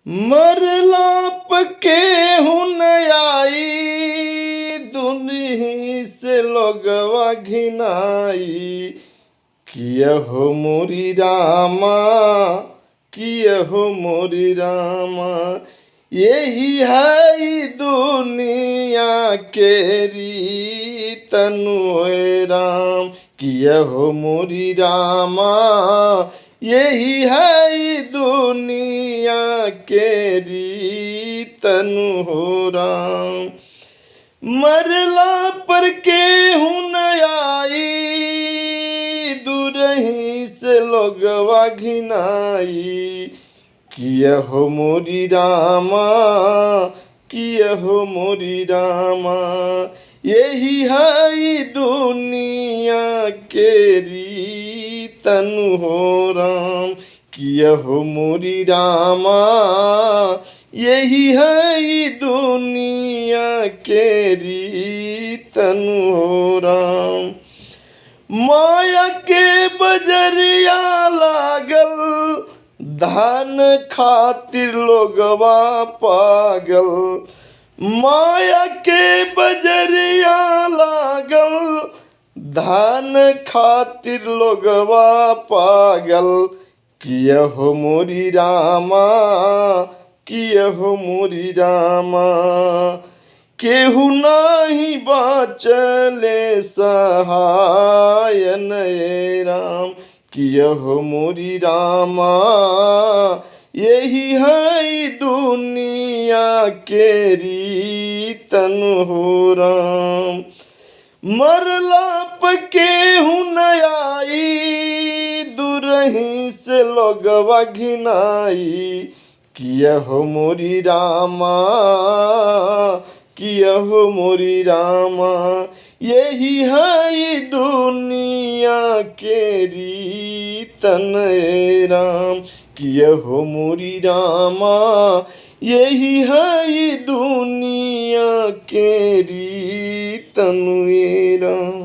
मरला पके हुन आई दुनिया से लोगवा घिनाई। किया हो मोरी रामा, किया हो मोरी रामा, यही है दुनिया के रीतनु राम। किया हो मोरी रामा, यही है दुनिया के रीतनु हो राम। मरला पर के हुन आई दूरही से लोगवा घिनाई। किया हो मोरी रामा, किया हो मोरी रामा, यही है दुनिया के रीतनु हो राम। किया हो मोरी रामा, यही है दुनिया के रीतनु हो राम। माया के बजरिया लागल धान खातिर लोगवा पागल। माया के बजरिया लागल धान खातिर लोगवा पागल। किया हो मोरी रामा, किया हो मोरी रामा, केहू नाही बाचले सहाय नये राम। किया हो मोरी रामा, यही है दुनिया के रीतनु हो राम। मरला पके हुन आई दूरही से लोगवा घिनाई। किया हो मोरी रामा, किया हो मोरी रामा, यही है दुनिया के रीतन राम। किया हो मोरी रामा, यही है दुनिया के रीतन राम।